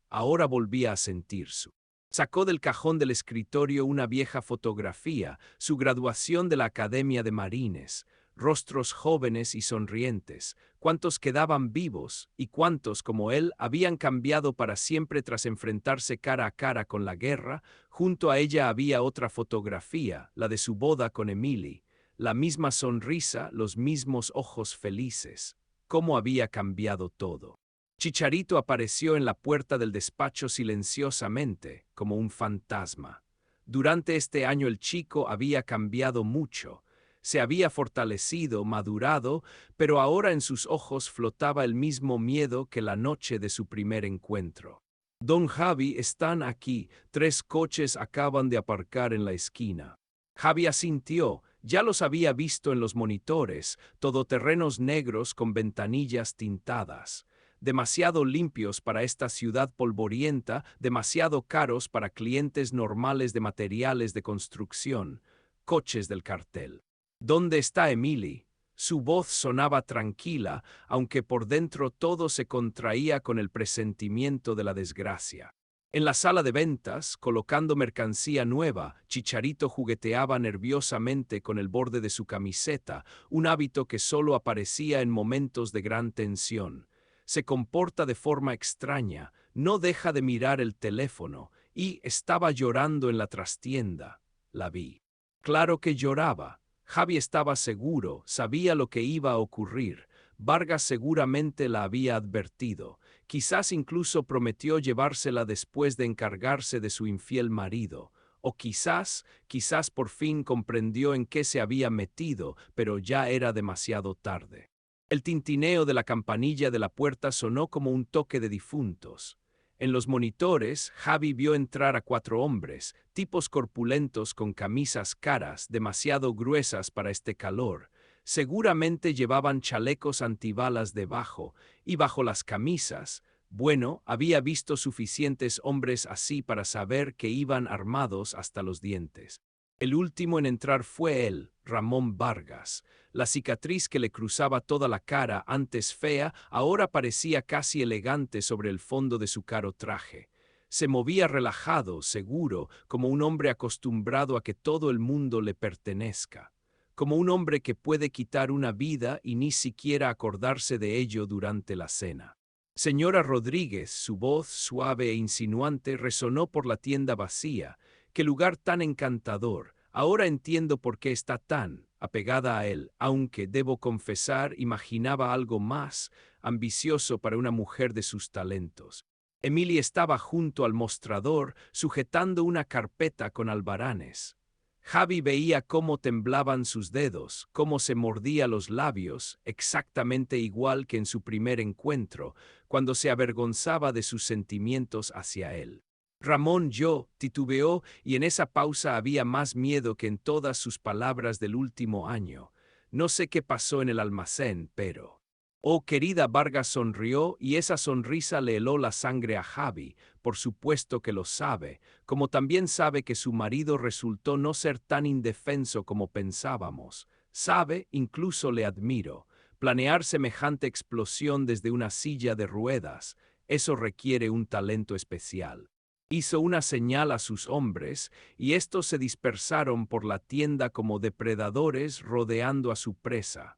Ahora volvía a sentir su. Sacó del cajón del escritorio una vieja fotografía, su graduación de la Academia de Marines, rostros jóvenes y sonrientes, cuántos quedaban vivos y cuántos, como él, habían cambiado para siempre tras enfrentarse cara a cara con la guerra. Junto a ella había otra fotografía, la de su boda con Emily, la misma sonrisa, los mismos ojos felices. Cómo había cambiado todo. Chicharito apareció en la puerta del despacho silenciosamente, como un fantasma. Durante este año el chico había cambiado mucho. Se había fortalecido, madurado, pero ahora en sus ojos flotaba el mismo miedo que la noche de su primer encuentro. Don Javi, están aquí, 3 coches acaban de aparcar en la esquina. Javi asintió, ya los había visto en los monitores, todoterrenos negros con ventanillas tintadas. Demasiado limpios para esta ciudad polvorienta, demasiado caros para clientes normales de materiales de construcción, coches del cartel. ¿Dónde está Emily? Su voz sonaba tranquila, aunque por dentro todo se contraía con el presentimiento de la desgracia. En la sala de ventas, colocando mercancía nueva, Chicharito jugueteaba nerviosamente con el borde de su camiseta, un hábito que solo aparecía en momentos de gran tensión. Se comporta de forma extraña, no deja de mirar el teléfono, y estaba llorando en la trastienda. La vi. Claro que lloraba. Javi estaba seguro, sabía lo que iba a ocurrir. Vargas seguramente la había advertido. Quizás incluso prometió llevársela después de encargarse de su infiel marido. O quizás por fin comprendió en qué se había metido, pero ya era demasiado tarde. El tintineo de la campanilla de la puerta sonó como un toque de difuntos. En los monitores, Javi vio entrar a 4 hombres, tipos corpulentos con camisas caras, demasiado gruesas para este calor. Seguramente llevaban chalecos antibalas debajo, y bajo las camisas, bueno, había visto suficientes hombres así para saber que iban armados hasta los dientes. El último en entrar fue él, Ramón Vargas. La cicatriz que le cruzaba toda la cara, antes fea, ahora parecía casi elegante sobre el fondo de su caro traje. Se movía relajado, seguro, como un hombre acostumbrado a que todo el mundo le pertenezca. Como un hombre que puede quitar una vida y ni siquiera acordarse de ello durante la cena. Señora Rodríguez, su voz suave e insinuante resonó por la tienda vacía. ¡Qué lugar tan encantador! Ahora entiendo por qué está tan apegada a él, aunque, debo confesar, imaginaba algo más ambicioso para una mujer de sus talentos. Emily estaba junto al mostrador, sujetando una carpeta con albaranes. Javi veía cómo temblaban sus dedos, cómo se mordía los labios, exactamente igual que en su primer encuentro, cuando se avergonzaba de sus sentimientos hacia él. Ramón titubeó, y en esa pausa había más miedo que en todas sus palabras del último año. No sé qué pasó en el almacén, pero... Oh, querida, Vargas sonrió, y esa sonrisa le heló la sangre a Javi. Por supuesto que lo sabe, como también sabe que su marido resultó no ser tan indefenso como pensábamos. Sabe, incluso le admiro. Planear semejante explosión desde una silla de ruedas, eso requiere un talento especial. Hizo una señal a sus hombres, y estos se dispersaron por la tienda como depredadores rodeando a su presa.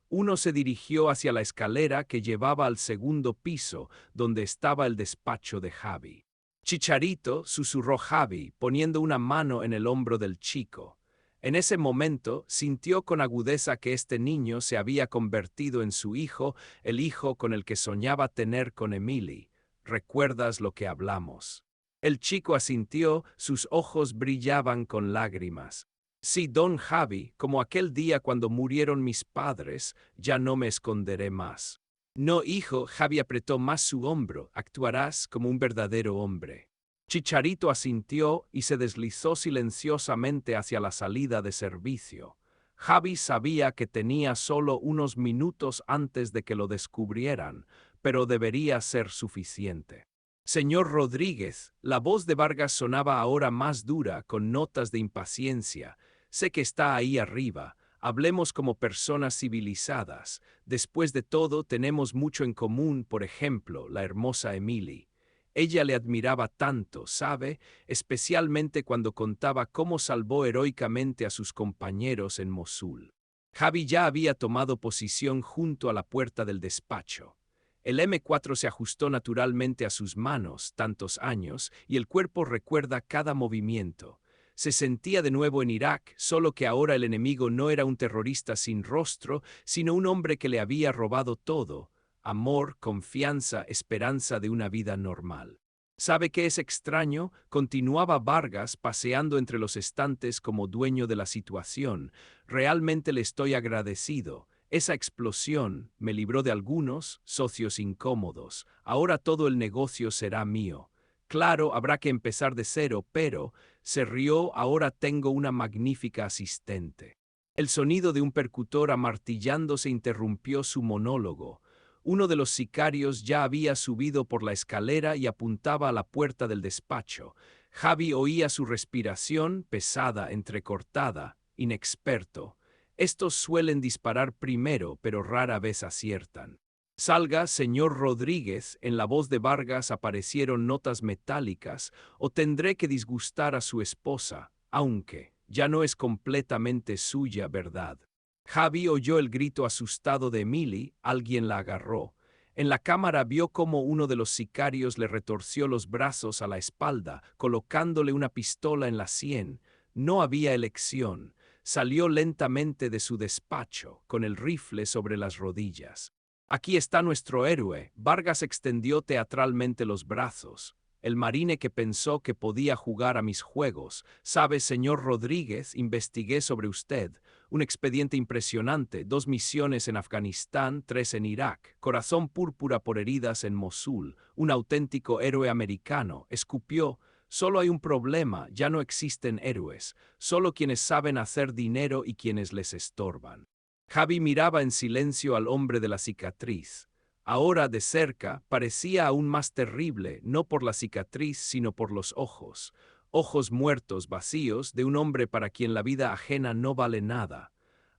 Uno se dirigió hacia la escalera que llevaba al segundo piso, donde estaba el despacho de Javi. Chicharito, susurró Javi, poniendo una mano en el hombro del chico. En ese momento sintió con agudeza que este niño se había convertido en su hijo, el hijo con el que soñaba tener con Emily. ¿Recuerdas lo que hablamos? El chico asintió, sus ojos brillaban con lágrimas. Sí, don Javi, como aquel día cuando murieron mis padres, ya no me esconderé más. No, hijo, Javi apretó más su hombro, actuarás como un verdadero hombre. Chicharito asintió y se deslizó silenciosamente hacia la salida de servicio. Javi sabía que tenía solo unos minutos antes de que lo descubrieran, pero debería ser suficiente. Señor Rodríguez, la voz de Vargas sonaba ahora más dura, con notas de impaciencia. Sé que está ahí arriba. Hablemos como personas civilizadas. Después de todo, tenemos mucho en común, por ejemplo, la hermosa Emily. Ella le admiraba tanto, ¿sabe? Especialmente cuando contaba cómo salvó heroicamente a sus compañeros en Mosul. Javi ya había tomado posición junto a la puerta del despacho. El M4 se ajustó naturalmente a sus manos, tantos años, y el cuerpo recuerda cada movimiento. Se sentía de nuevo en Irak, solo que ahora el enemigo no era un terrorista sin rostro, sino un hombre que le había robado todo: amor, confianza, esperanza de una vida normal. ¿Sabe qué es extraño? Continuaba Vargas paseando entre los estantes como dueño de la situación. Realmente le estoy agradecido. Esa explosión me libró de algunos socios incómodos. Ahora todo el negocio será mío. Claro, habrá que empezar de cero, pero, se rió, ahora tengo una magnífica asistente. El sonido de un percutor amartillándose interrumpió su monólogo. Uno de los sicarios ya había subido por la escalera y apuntaba a la puerta del despacho. Javi oía su respiración, pesada, entrecortada, inexperto. Estos suelen disparar primero, pero rara vez aciertan. Salga, señor Rodríguez, en la voz de Vargas aparecieron notas metálicas, o tendré que disgustar a su esposa, aunque ya no es completamente suya, ¿verdad? Javi oyó el grito asustado de Emily, alguien la agarró. En la cámara vio cómo uno de los sicarios le retorció los brazos a la espalda, colocándole una pistola en la sien. No había elección. Salió lentamente de su despacho, con el rifle sobre las rodillas. Aquí está nuestro héroe. Vargas extendió teatralmente los brazos. El marine que pensó que podía jugar a mis juegos. Sabe, señor Rodríguez, investigué sobre usted. Un expediente impresionante, 2 misiones en Afganistán, 3 en Irak, corazón púrpura por heridas en Mosul, un auténtico héroe americano, escupió. Solo hay un problema, ya no existen héroes, solo quienes saben hacer dinero y quienes les estorban. Javi miraba en silencio al hombre de la cicatriz. Ahora, de cerca, parecía aún más terrible, no por la cicatriz, sino por los ojos. Ojos muertos, vacíos, de un hombre para quien la vida ajena no vale nada.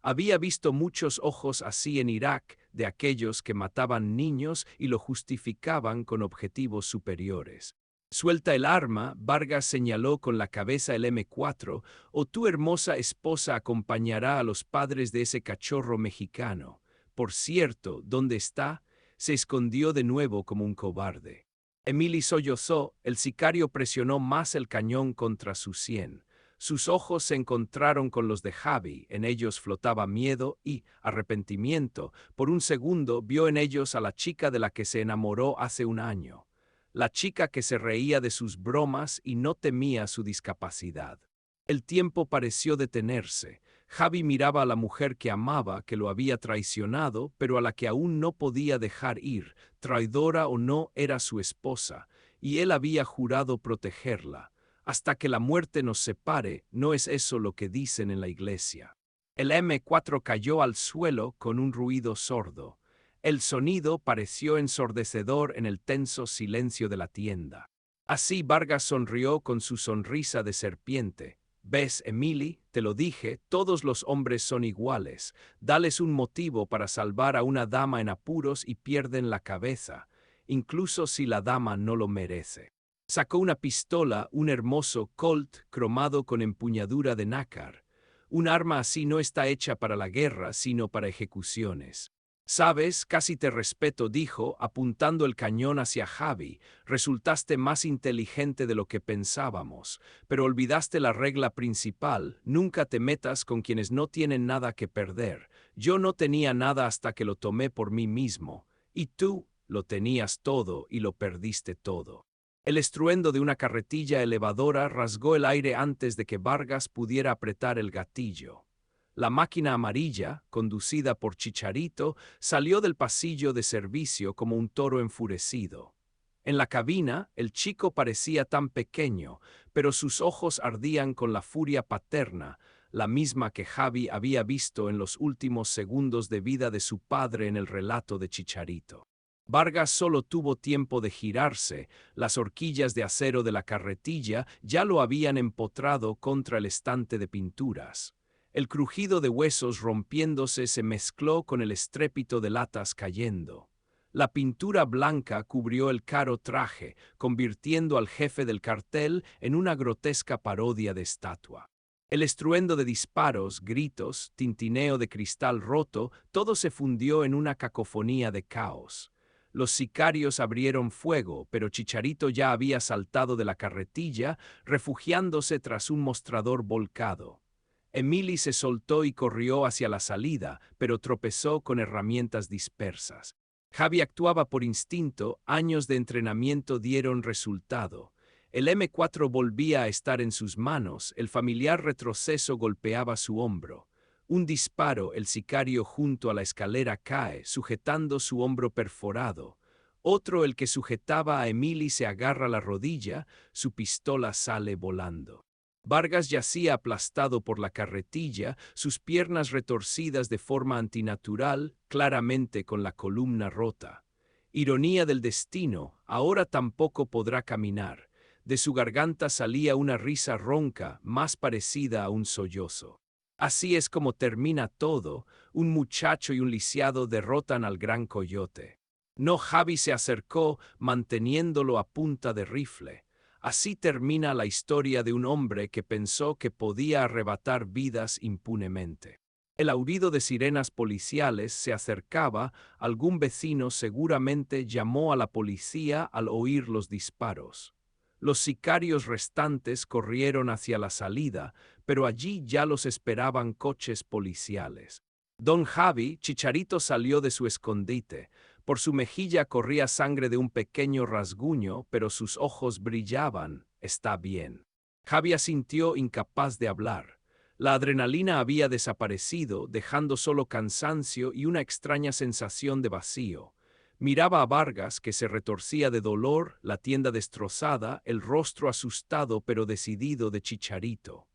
Había visto muchos ojos así en Irak, de aquellos que mataban niños y lo justificaban con objetivos superiores. Suelta el arma, Vargas señaló con la cabeza el M4, o tu hermosa esposa acompañará a los padres de ese cachorro mexicano. Por cierto, ¿dónde está? Se escondió de nuevo como un cobarde. Emily sollozó, el sicario presionó más el cañón contra su sien. Sus ojos se encontraron con los de Javi, en ellos flotaba miedo y arrepentimiento. Por un segundo vio en ellos a la chica de la que se enamoró hace un año. La chica que se reía de sus bromas y no temía su discapacidad. El tiempo pareció detenerse. Javi miraba a la mujer que amaba, que lo había traicionado, pero a la que aún no podía dejar ir, traidora o no, era su esposa, y él había jurado protegerla. Hasta que la muerte nos separe, ¿no es eso lo que dicen en la iglesia? El M4 cayó al suelo con un ruido sordo. El sonido pareció ensordecedor en el tenso silencio de la tienda. Así Vargas sonrió con su sonrisa de serpiente. Ves, Emily, te lo dije, todos los hombres son iguales. Dales un motivo para salvar a una dama en apuros y pierden la cabeza, incluso si la dama no lo merece. Sacó una pistola, un hermoso Colt cromado con empuñadura de nácar. Un arma así no está hecha para la guerra, sino para ejecuciones. Sabes, casi te respeto, dijo, apuntando el cañón hacia Javi. Resultaste más inteligente de lo que pensábamos, pero olvidaste la regla principal: nunca te metas con quienes no tienen nada que perder. Yo no tenía nada hasta que lo tomé por mí mismo, y tú lo tenías todo y lo perdiste todo. El estruendo de una carretilla elevadora rasgó el aire antes de que Vargas pudiera apretar el gatillo. La máquina amarilla, conducida por Chicharito, salió del pasillo de servicio como un toro enfurecido. En la cabina, el chico parecía tan pequeño, pero sus ojos ardían con la furia paterna, la misma que Javi había visto en los últimos segundos de vida de su padre en el relato de Chicharito. Vargas solo tuvo tiempo de girarse. Las horquillas de acero de la carretilla ya lo habían empotrado contra el estante de pinturas. El crujido de huesos rompiéndose se mezcló con el estrépito de latas cayendo. La pintura blanca cubrió el caro traje, convirtiendo al jefe del cartel en una grotesca parodia de estatua. El estruendo de disparos, gritos, tintineo de cristal roto, todo se fundió en una cacofonía de caos. Los sicarios abrieron fuego, pero Chicharito ya había saltado de la carretilla, refugiándose tras un mostrador volcado. Emily se soltó y corrió hacia la salida, pero tropezó con herramientas dispersas. Javi actuaba por instinto, años de entrenamiento dieron resultado. El M4 volvía a estar en sus manos, el familiar retroceso golpeaba su hombro. Un disparo, el sicario junto a la escalera cae, sujetando su hombro perforado. Otro, el que sujetaba a Emily, se agarra la rodilla, su pistola sale volando. Vargas yacía aplastado por la carretilla, sus piernas retorcidas de forma antinatural, claramente con la columna rota. Ironía del destino, ahora tampoco podrá caminar. De su garganta salía una risa ronca, más parecida a un sollozo. Así es como termina todo: un muchacho y un lisiado derrotan al gran coyote. No, Javi se acercó, manteniéndolo a punta de rifle. Así termina la historia de un hombre que pensó que podía arrebatar vidas impunemente. El aullido de sirenas policiales se acercaba, algún vecino seguramente llamó a la policía al oír los disparos. Los sicarios restantes corrieron hacia la salida, pero allí ya los esperaban coches policiales. Don Javi, Chicharito, salió de su escondite. Por su mejilla corría sangre de un pequeño rasguño, pero sus ojos brillaban. Está bien. Javi asintió, incapaz de hablar. La adrenalina había desaparecido, dejando solo cansancio y una extraña sensación de vacío. Miraba a Vargas, que se retorcía de dolor, la tienda destrozada, el rostro asustado pero decidido de Chicharito.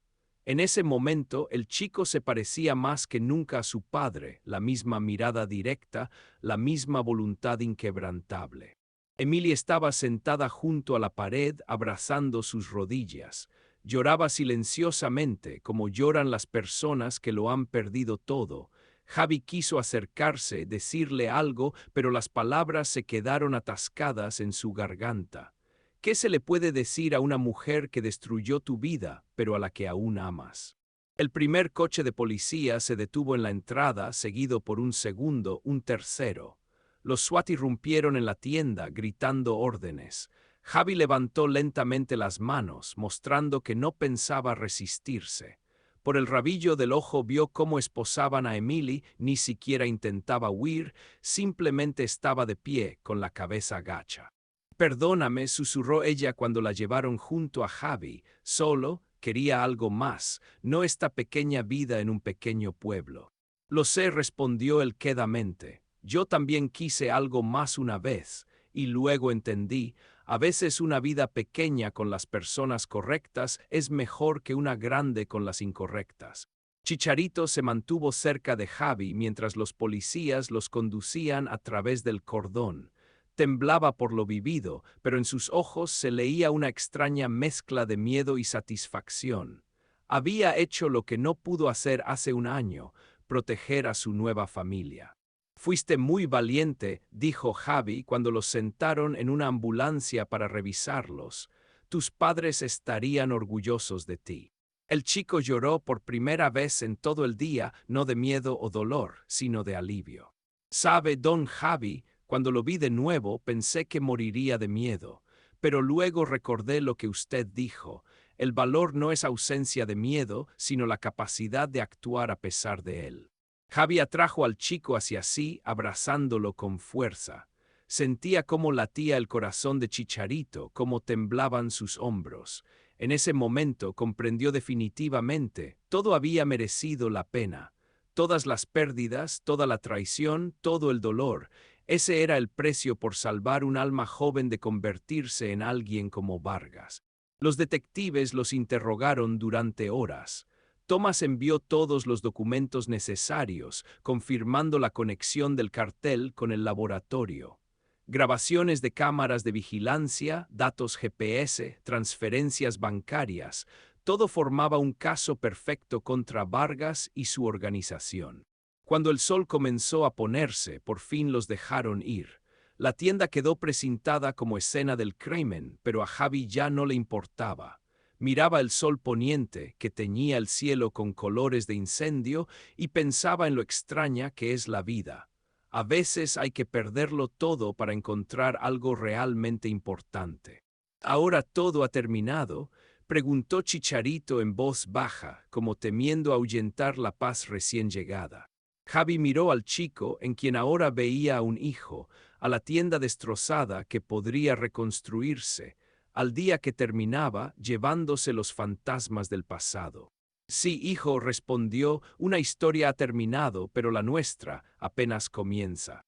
En ese momento, el chico se parecía más que nunca a su padre, la misma mirada directa, la misma voluntad inquebrantable. Emily estaba sentada junto a la pared, abrazando sus rodillas. Lloraba silenciosamente, como lloran las personas que lo han perdido todo. Javi quiso acercarse, decirle algo, pero las palabras se quedaron atascadas en su garganta. ¿Qué se le puede decir a una mujer que destruyó tu vida, pero a la que aún amas? El primer coche de policía se detuvo en la entrada, seguido por un segundo, un tercero. Los SWAT irrumpieron en la tienda, gritando órdenes. Javi levantó lentamente las manos, mostrando que no pensaba resistirse. Por el rabillo del ojo vio cómo esposaban a Emily, ni siquiera intentaba huir, simplemente estaba de pie, con la cabeza gacha. Perdóname, susurró ella cuando la llevaron junto a Javi. Solo quería algo más, no esta pequeña vida en un pequeño pueblo. Lo sé, respondió él quedamente. Yo también quise algo más una vez, y luego entendí: a veces una vida pequeña con las personas correctas es mejor que una grande con las incorrectas. Chicharito se mantuvo cerca de Javi mientras los policías los conducían a través del cordón. Temblaba por lo vivido, pero en sus ojos se leía una extraña mezcla de miedo y satisfacción. Había hecho lo que no pudo hacer hace un año, proteger a su nueva familia. Fuiste muy valiente, dijo Javi cuando los sentaron en una ambulancia para revisarlos. Tus padres estarían orgullosos de ti. El chico lloró por primera vez en todo el día, no de miedo o dolor, sino de alivio. Sabe, don Javi, cuando lo vi de nuevo pensé que moriría de miedo, pero luego recordé lo que usted dijo. El valor no es ausencia de miedo, sino la capacidad de actuar a pesar de él. Javi atrajo al chico hacia sí, abrazándolo con fuerza. Sentía cómo latía el corazón de Chicharito, cómo temblaban sus hombros. En ese momento comprendió definitivamente, todo había merecido la pena. Todas las pérdidas, toda la traición, todo el dolor. Ese era el precio por salvar un alma joven de convertirse en alguien como Vargas. Los detectives los interrogaron durante horas. Thomas envió todos los documentos necesarios, confirmando la conexión del cartel con el laboratorio. Grabaciones de cámaras de vigilancia, datos GPS, transferencias bancarias, todo formaba un caso perfecto contra Vargas y su organización. Cuando el sol comenzó a ponerse, por fin los dejaron ir. La tienda quedó precintada como escena del crimen, pero a Javi ya no le importaba. Miraba el sol poniente, que teñía el cielo con colores de incendio, y pensaba en lo extraña que es la vida. A veces hay que perderlo todo para encontrar algo realmente importante. ¿Ahora todo ha terminado?, preguntó Chicharito en voz baja, como temiendo ahuyentar la paz recién llegada. Javi miró al chico, en quien ahora veía a un hijo, a la tienda destrozada que podría reconstruirse, al día que terminaba, llevándose los fantasmas del pasado. Sí, hijo, respondió, una historia ha terminado, pero la nuestra apenas comienza.